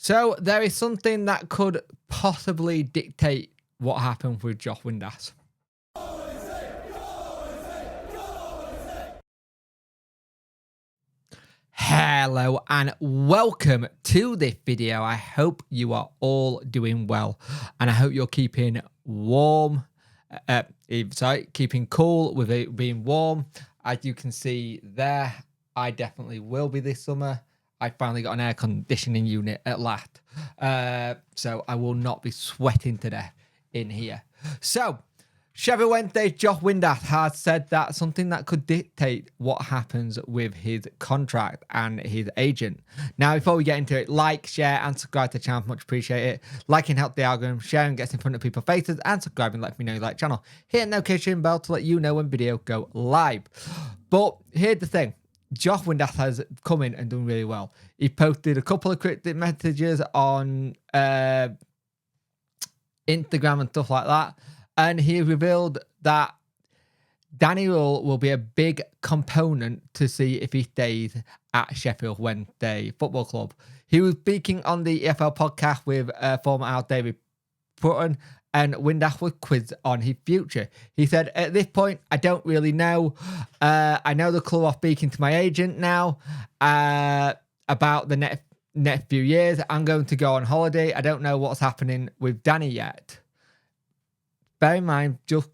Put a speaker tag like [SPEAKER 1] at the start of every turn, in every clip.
[SPEAKER 1] So there is something that could possibly dictate what happened with Josh Windass. Hello and welcome to this video. I hope you are all doing well and I hope you're keeping warm, keeping cool with it being warm. As you can see there, I definitely will be this summer. I finally got an air conditioning unit at last, so I will not be sweating to death in here. So, Sheffield Wednesday's Josh Windass has said that something that could dictate what happens with his contract and his agent. Now, before we get into it, like, share, and subscribe to the channel. Much appreciate it. Liking helps the algorithm, sharing gets in front of people's faces, and subscribing lets me know you like the channel. Hit the notification bell to let you know when videos go live. But here's the thing. Josh Windass has come in and done really well. He posted a couple of cryptic messages on Instagram and stuff like that. And he revealed that Danny Röhl will be a big component to see if he stays at Sheffield Wednesday Football Club. He was speaking on the EFL podcast with former Al David Prutton, and Windass was quizzed on his future. He said, at this point, I don't really know. I know the club are speaking to my agent now about the next few years. I'm going to go on holiday. I don't know what's happening with Danny yet. Bear in mind, just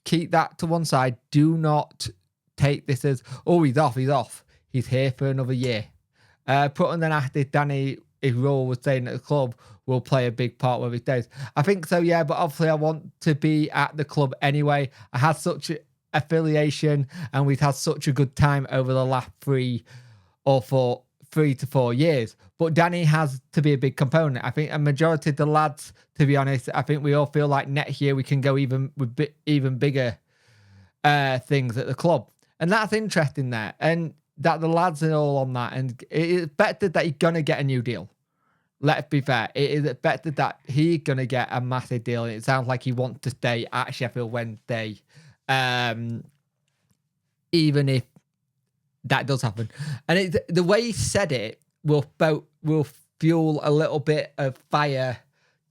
[SPEAKER 1] keep that to one side. Do not take this as, oh, he's off. He's here for another year. Prutton then asked if Danny, his role was staying at the club, will play a big part of his days. I think so, yeah, but obviously I want to be at the club anyway. I had such an affiliation and we've had such a good time over the last 3 to 4 years. But Danny has to be a big component. I think a majority of the lads, to be honest, I think we all feel like next year we can go even bigger things at the club. And that's interesting there. And that the lads are all on that. And it's expected that he's going to get a new deal. Let's be fair. It is expected that he's going to get a massive deal. And it sounds like he wants to stay at Sheffield Wednesday. Even if that does happen. And the way he said it will fuel a little bit of fire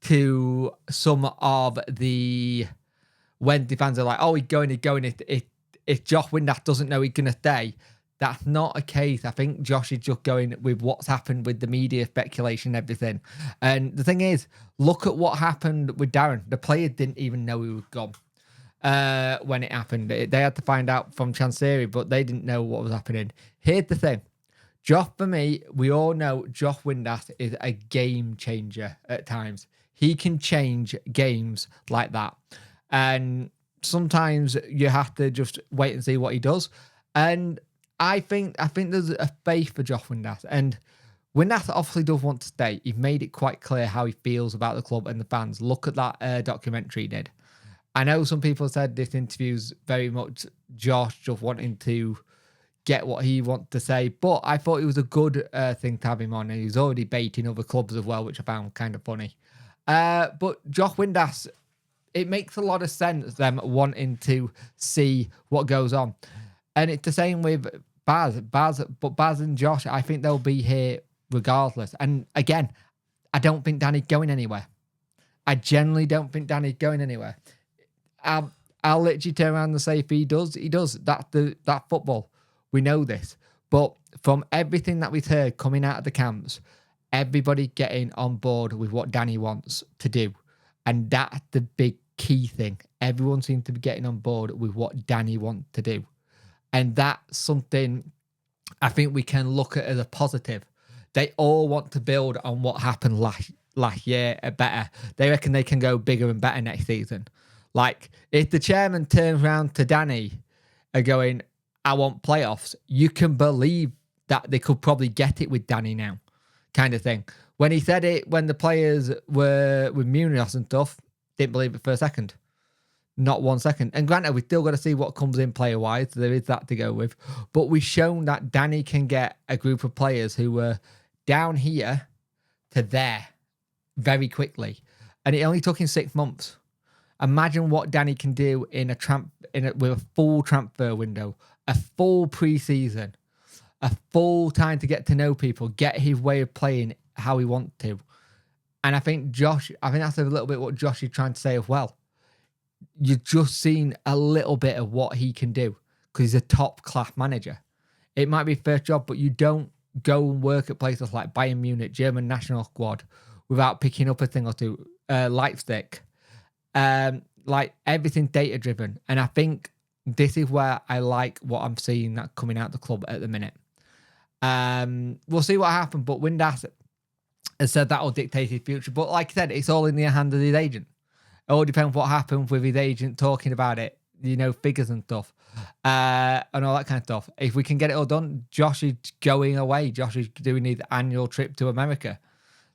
[SPEAKER 1] to some of the Wednesday fans are like, oh, he's going. If Josh Windass doesn't know he's going to stay, that's not a case. I think Josh is just going with what's happened with the media speculation and everything. And the thing is, look at what happened with Darren. The player didn't even know he was gone when it happened. They had to find out from Chancery, but they didn't know what was happening. Here's the thing. Josh, for me, we all know Josh Windass is a game changer at times. He can change games like that. And sometimes you have to just wait and see what he does. And I think there's a faith for Josh Windass. And Windass obviously does want to stay. He's made it quite clear how he feels about the club and the fans. Look at that documentary he did. I know some people said this interview's very much Josh just wanting to get what he wants to say, but I thought it was a good thing to have him on, and he's already baiting other clubs as well, which I found kind of funny. But Josh Windass, it makes a lot of sense, them wanting to see what goes on. And it's the same with Baz, but Baz and Josh, I think they'll be here regardless. And again, I don't think Danny's going anywhere. I generally don't think Danny's going anywhere. I'll literally turn around and say if he does, he does. That's football. We know this. But from everything that we've heard coming out of the camps, everybody getting on board with what Danny wants to do. And that's the big key thing. Everyone seems to be getting on board with what Danny wants to do. And that's something I think we can look at as a positive. They all want to build on what happened last year better. They reckon they can go bigger and better next season. Like, if the chairman turns around to Danny and going, I want playoffs, you can believe that they could probably get it with Danny now, kind of thing. When he said it, when the players were with Munoz and stuff, didn't believe it for a second. Not 1 second. And granted, we've still got to see what comes in player-wise. There is that to go with. But we've shown that Danny can get a group of players who were down here to there very quickly. And it only took him 6 months. Imagine what Danny can do with a full transfer window, a full pre-season, a full time to get to know people, get his way of playing how he wants to. And I think that's a little bit what Josh is trying to say as well. You've just seen a little bit of what he can do because he's a top class manager. It might be first job, but you don't go and work at places like Bayern Munich, German national squad, without picking up a thing or two. Leipzig, like everything data driven. And I think this is where I like what I'm seeing that coming out the club at the minute. We'll see what happens, but Windass has said that will dictate his future. But like I said, it's all in the hand of his agent. It all depends what happens with his agent talking about it, figures and stuff, and all that kind of stuff. If we can get it all done, Josh is going away. Josh is doing his annual trip to America.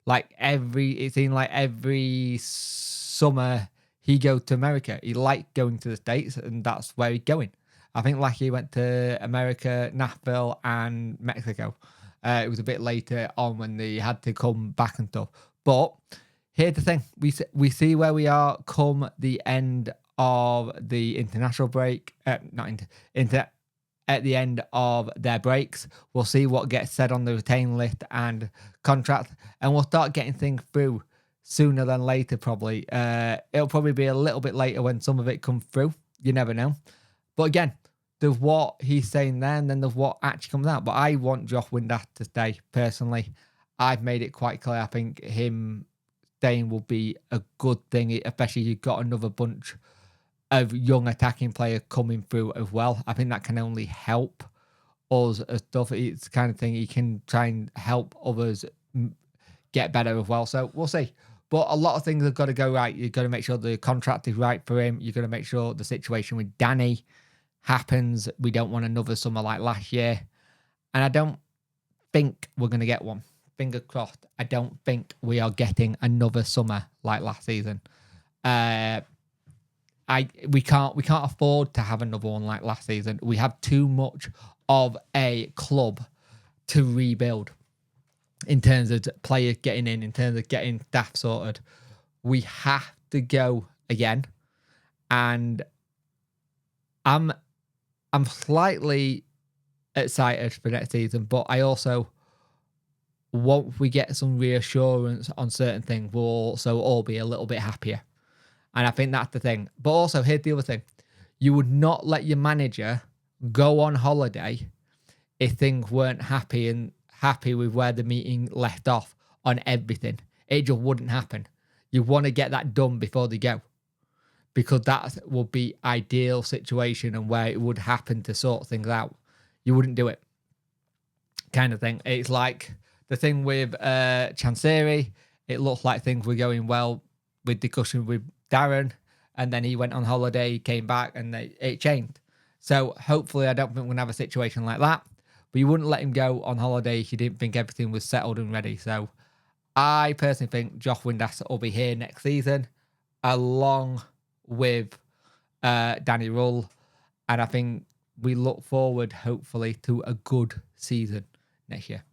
[SPEAKER 1] It seemed like every summer he goes to America. He liked going to the States, and that's where he's going. I think last year he went to America, Nashville, and Mexico. It was a bit later on when they had to come back and stuff. But here's the thing. We see where we are come the end of the international break. At the end of their breaks. We'll see what gets said on the retain list and contract. And we'll start getting things through sooner than later, probably. It'll probably be a little bit later when some of it comes through. You never know. But again, there's what he's saying there, and then there's what actually comes out. But I want Josh Windass to stay, personally. I've made it quite clear. I think him staying will be a good thing, especially you've got another bunch of young attacking players coming through as well. I think that can only help us as stuff. It's the kind of thing he can try and help others get better as well. So we'll see. But a lot of things have got to go right. You've got to make sure the contract is right for him. You've got to make sure the situation with Danny happens. We don't want another summer like last year. And I don't think we're going to get one. Fingers crossed. I don't think we are getting another summer like last season. We can't afford to have another one like last season. We have too much of a club to rebuild in terms of players getting in terms of getting staff sorted. We have to go again. And I'm slightly excited for next season, but I also, once we get some reassurance on certain things, we'll also all be a little bit happier. And I think that's the thing. But also, here's the other thing. You would not let your manager go on holiday if things weren't happy with where the meeting left off on everything. It just wouldn't happen. You want to get that done before they go, because that would be ideal situation and where it would happen to sort things out. You wouldn't do it, kind of thing. It's like the thing with Chansiri. It looks like things were going well with discussion with Darren, and then he went on holiday, came back, and it changed. So hopefully I don't think we're going to have a situation like that. But you wouldn't let him go on holiday if you didn't think everything was settled and ready. So I personally think Josh Windass will be here next season, along with Danny Röhl. And I think we look forward, hopefully, to a good season next year.